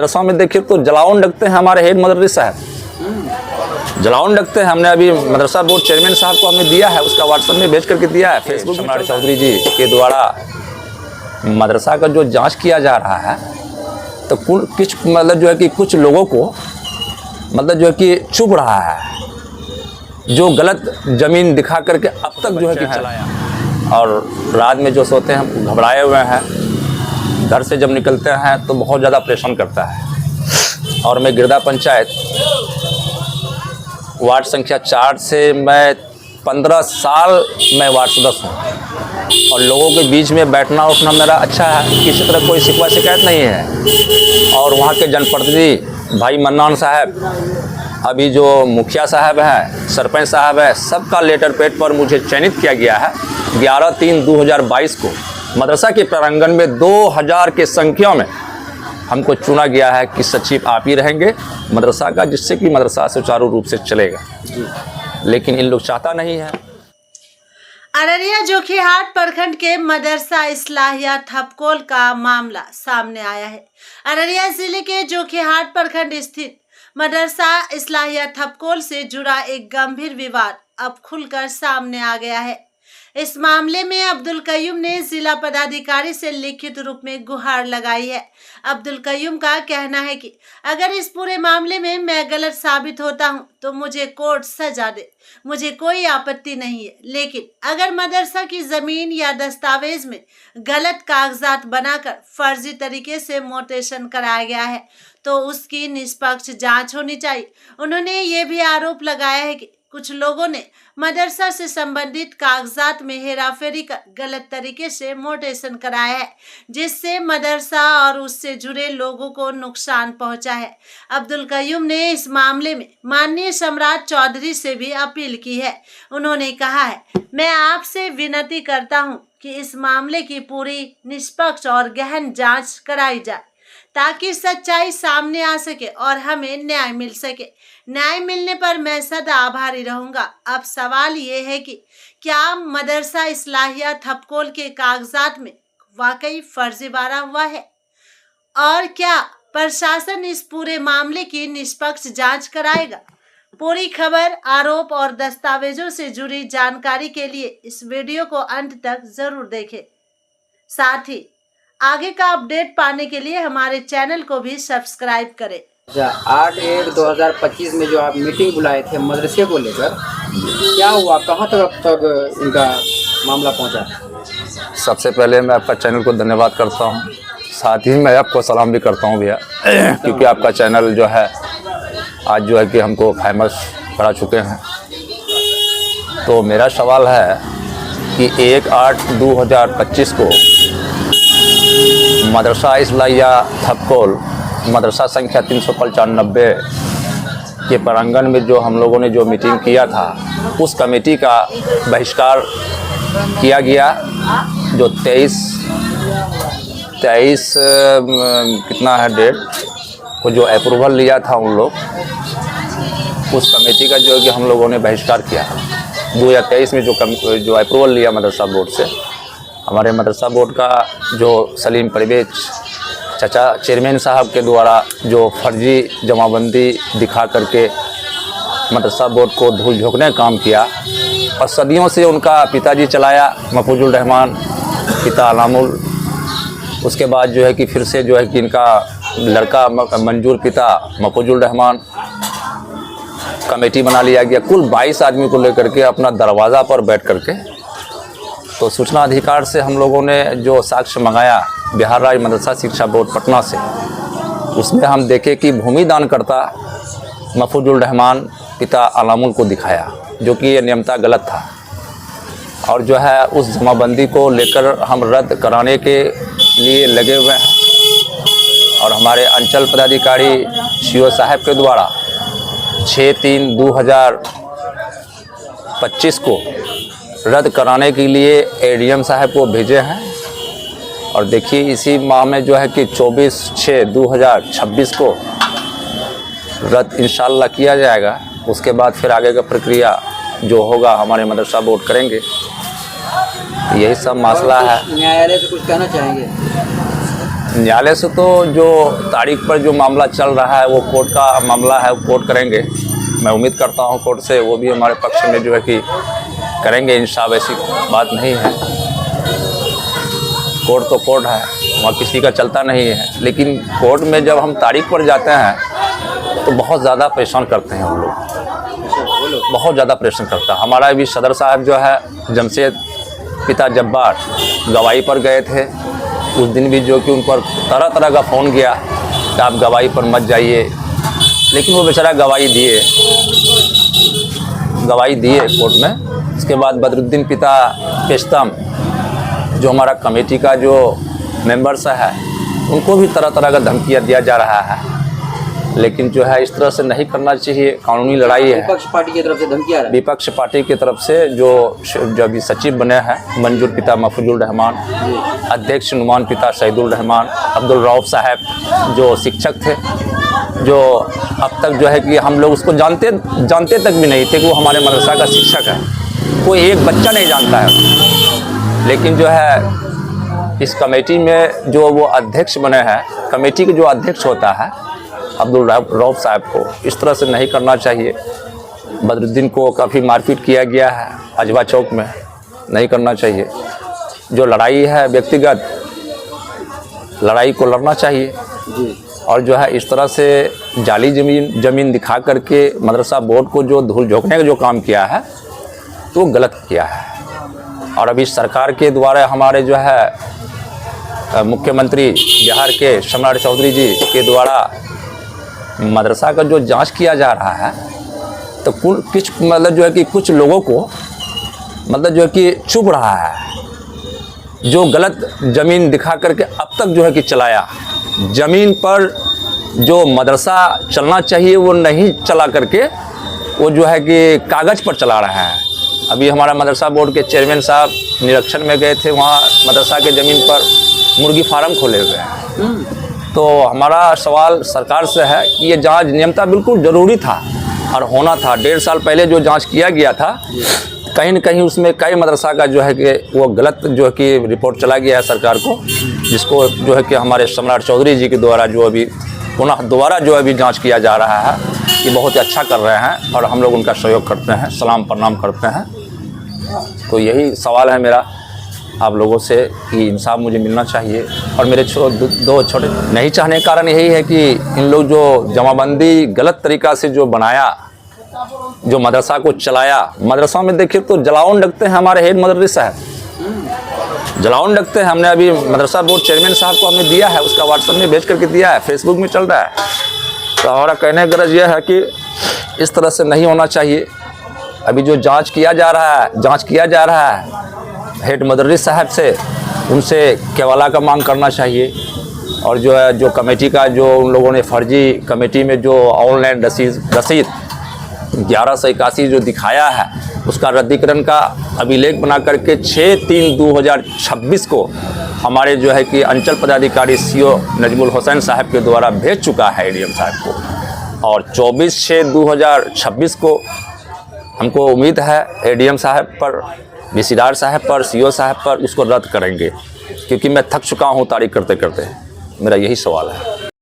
मदरसा में देखिए तो जलावन रखते हैं हमारे हेड मदरसी साहब, जलावन रखते हैं। हमने अभी मदरसा बोर्ड चेयरमैन साहब को हमने दिया है, उसका व्हाट्सएप में भेज करके दिया है। फेसबुक सम्राट चौधरी जी के द्वारा मदरसा का जो जांच किया जा रहा है, तो कुछ मतलब जो है कि कुछ लोगों को मतलब जो है कि चुभ रहा है, जो गलत ज़मीन दिखा करके अब तक जो है कि चलाया। और रात में जो सोते हैं हम घबराए हुए हैं, घर से जब निकलते हैं तो बहुत ज़्यादा परेशान करता है। और मैं गिरदा पंचायत वार्ड संख्या 4 से मैं 15 साल मैं वार्ड सदस्य हूँ, और लोगों के बीच में बैठना उठना मेरा अच्छा है, किसी तरह कोई शिकवा शिकायत नहीं है। और वहाँ के जनप्रतिनिधि भाई मन्नान साहब, अभी जो मुखिया साहब हैं, सरपंच साहब है, सबका लेटर पैड पर मुझे चयनित किया गया है। 11/3/2022 को मदरसा के प्रांगण में 2000 के संख्या में हमको चुना गया है कि सचिव आप ही रहेंगे मदरसा का, जिससे कि मदरसा सुचारू रूप से चलेगा। लेकिन इन लोग चाहता नहीं है। अररिया जोकीहाट प्रखंड के मदरसा इस्लाहिया थपकोल का मामला सामने आया है। अररिया जिले के जोकीहाट प्रखंड स्थित मदरसा इस्लाहिया थपकोल से जुड़ा एक गंभीर विवाद अब खुलकर सामने आ गया है। इस मामले में अब्दुल कयूम ने जिला पदाधिकारी से लिखित रूप में गुहार लगाई है। अब्दुल कयूम का कहना है कि अगर इस पूरे मामले में मैं गलत साबित होता हूं तो मुझे कोर्ट सजा दे, मुझे कोई आपत्ति नहीं है। लेकिन अगर मदरसा की जमीन या दस्तावेज में गलत कागजात बनाकर फर्जी तरीके से मोटेशन कराया गया है तो उसकी निष्पक्ष जांच होनी चाहिए। उन्होंने ये भी आरोप लगाया है कि कुछ लोगों ने मदरसा से संबंधित कागजात में हेराफेरी कर गलत तरीके से मोटेशन कराया है, जिससे मदरसा और उससे जुड़े लोगों को नुकसान पहुंचा है। अब्दुल कयूम ने इस मामले में माननीय सम्राट चौधरी से भी अपील की है। उन्होंने कहा है, मैं आपसे विनती करता हूं कि इस मामले की पूरी निष्पक्ष और गहन जांच कराई जाए ताकि सच्चाई सामने आ सके और हमें न्याय मिल सके। न्याय मिलने पर मैं सदा आभारी रहूंगा। अब सवाल ये है कि क्या मदरसा इस्लाहिया थपकोल के कागजात में वाकई फर्जीवाड़ा हुआ है और क्या प्रशासन इस पूरे मामले की निष्पक्ष जांच कराएगा? पूरी खबर, आरोप और दस्तावेजों से जुड़ी जानकारी के लिए इस वीडियो को अंत तक जरूर देखें। साथ ही आगे का अपडेट पाने के लिए हमारे चैनल को भी सब्सक्राइब करें। 8/1/2025 में जो आप मीटिंग बुलाए थे मदरसे को लेकर, क्या हुआ, कहाँ तक अब तक इनका मामला पहुँचा? सबसे पहले मैं आपका चैनल को धन्यवाद करता हूँ, साथ ही मैं आपको सलाम भी करता हूँ भैया, क्योंकि आपका चैनल जो है आज जो है कि हमको फेमस करा चुके हैं। तो मेरा सवाल है कि 1/8/2025 को मदरसा इस्लाहिया थपकोल मदरसा संख्या 395 के प्रांगण में जो हम लोगों ने जो मीटिंग किया था, उस कमेटी का बहिष्कार किया गया। जो 23 कितना है डेट को जो अप्रूवल लिया था उन लोग, उस कमेटी का जो है कि हम लोगों ने बहिष्कार किया। 2023 में जो अप्रूवल लिया मदरसा बोर्ड से, हमारे मदरसा बोर्ड का जो सलीम परवेज चाचा चेयरमैन साहब के द्वारा जो फर्जी जमाबंदी दिखा करके मदरसा बोर्ड को धूल झोंकने का काम किया, और सदियों से उनका पिताजी चलाया महफूजुल रहमान, पिता अलामुल। उसके बाद जो है कि फिर से जो है कि इनका लड़का मंजूर, पिता महफूजुल रहमान, कमेटी बना लिया गया। कुल 22 आदमी को लेकर के अपना दरवाज़ा पर बैठ करके, तो सूचना अधिकार से हम लोगों ने जो साक्ष्य मंगाया बिहार राज्य मदरसा शिक्षा बोर्ड पटना से, उसमें हम देखे कि भूमि दानकर्ता महफूजुल रहमान, पिता अलामुल को दिखाया, जो कि ये नियमता गलत था। और जो है उस जमाबंदी को लेकर हम रद्द कराने के लिए लगे हुए हैं, और हमारे अंचल पदाधिकारी सीओ साहब के द्वारा 6/3/2025 को रद्द कराने के लिए एडीएम साहब को भेजे हैं। और देखिए इसी माह में जो है कि 24/6/2026 को रद्द इंशाल्लाह किया जाएगा। उसके बाद फिर आगे का प्रक्रिया जो होगा हमारे मदरसा बोर्ड करेंगे। यही सब मसला है। न्यायालय से कुछ कहना चाहेंगे? न्यायालय से तो जो तारीख पर जो मामला चल रहा है वो कोर्ट का मामला है, वो कोर्ट करेंगे। मैं उम्मीद करता हूँ कोर्ट से वो भी हमारे पक्ष में जो है कि करेंगे इंसाफ, ऐसी बात नहीं है। कोर्ट तो कोर्ट है, वहाँ किसी का चलता नहीं है। लेकिन कोर्ट में जब हम तारीख पर जाते हैं तो बहुत ज़्यादा परेशान करते हैं हम लोग, बहुत ज़्यादा परेशान करता है। हमारा भी सदर साहब जो है जमशेद पिता जब्बार गवाही पर गए थे, उस दिन भी जो कि उन पर तरह तरह का फ़ोन गया कि आप गवाही पर मत जाइए, लेकिन वो बेचारा गवाही दिए कोर्ट में। उसके बाद बदरुद्दीन पिता पेशतम जो हमारा कमेटी का जो मेंबर्स है, उनको भी तरह तरह का धमकियाँ दिया जा रहा है। लेकिन जो है इस तरह से नहीं करना चाहिए, कानूनी लड़ाई है। विपक्ष पार्टी की तरफ से धमकियां आ रहा है। विपक्ष पार्टी की तरफ से जो अभी सचिव बने हैं मंजूर पिता महफूजुल रहमान, अध्यक्ष नुमान पिता शहीदुल रहमान, अब्दुल रऊफ साहब जो शिक्षक थे, जो अब तक जो है कि हम लोग उसको जानते तक भी नहीं थे कि वो हमारे मदरसा का शिक्षक है, कोई एक बच्चा नहीं जानता है। लेकिन जो है इस कमेटी में जो वो अध्यक्ष बने हैं, कमेटी के जो अध्यक्ष होता है अब्दुल रऊफ साहब को इस तरह से नहीं करना चाहिए। बदरुद्दीन को काफ़ी मारपीट किया गया है अजवा चौक में, नहीं करना चाहिए। जो लड़ाई है व्यक्तिगत लड़ाई को लड़ना चाहिए जी। और जो है इस तरह से जाली ज़मीन दिखा करके मदरसा बोर्ड को जो धूल झोंकने का जो काम किया है तो गलत किया है। और अभी सरकार के द्वारा हमारे जो है मुख्यमंत्री बिहार के सम्राट चौधरी जी के द्वारा मदरसा का जो जांच किया जा रहा है, तो कुछ मतलब जो है कि कुछ लोगों को मतलब जो है कि चुभ रहा है, जो गलत ज़मीन दिखा करके अब तक जो है कि चलाया। ज़मीन पर जो मदरसा चलना चाहिए वो नहीं चला करके वो जो है कि कागज़ पर चला रहा है। अभी हमारा मदरसा बोर्ड के चेयरमैन साहब निरीक्षण में गए थे, वहाँ मदरसा के ज़मीन पर मुर्गी फार्म खोले हुए हैं। तो हमारा सवाल सरकार से है कि ये जांच नियमता बिल्कुल ज़रूरी था और होना था। 1.5 साल पहले जो जांच किया गया था, कहीं न कहीं उसमें कई मदरसा का जो है कि वो गलत जो है कि रिपोर्ट चला गया है सरकार को, जिसको जो है कि हमारे सम्राट चौधरी जी के द्वारा जो अभी पुनः दोबारा जो अभी जांच किया जा रहा है, ये बहुत अच्छा कर रहे हैं और हम लोग उनका सहयोग करते हैं, सलाम प्रणाम करते हैं। तो यही सवाल है मेरा आप लोगों से कि इंसाफ मुझे मिलना चाहिए। और मेरे दो छोटे नहीं चाहने का कारण यही है कि इन लोग जो जमाबंदी गलत तरीक़ा से जो बनाया, जो मदरसा को चलाया, मदरसा में देखिए तो जलावन रखते हैं हमारे हेड मदरस साहब, जलावन रखते हैं। हमने अभी मदरसा बोर्ड चेयरमैन साहब को हमने दिया है, उसका व्हाट्सएप में भेज करके दिया है, फेसबुक में चल रहा है। तो हमारा कहने का गरज यह है कि इस तरह से नहीं होना चाहिए। अभी जो जाँच किया जा रहा है हेड मदरस साहब से, उनसे केवाला का मांग करना चाहिए। और जो है जो कमेटी का जो उन लोगों ने फर्जी कमेटी में जो ऑनलाइन रसीद 1181 जो दिखाया है, उसका रद्दीकरण का अभिलेख बना करके 6/3/2026 को हमारे जो है कि अंचल पदाधिकारी CO नजमुल हुसैन साहब के द्वारा भेज चुका है ADM साहब को। और 24/6/2026 को हमको उम्मीद है ADM साहब पर, VCR साहब पर, CO साहब पर उसको रद्द करेंगे, क्योंकि मैं थक चुका हूँ तारीख करते करते। मेरा यही सवाल है।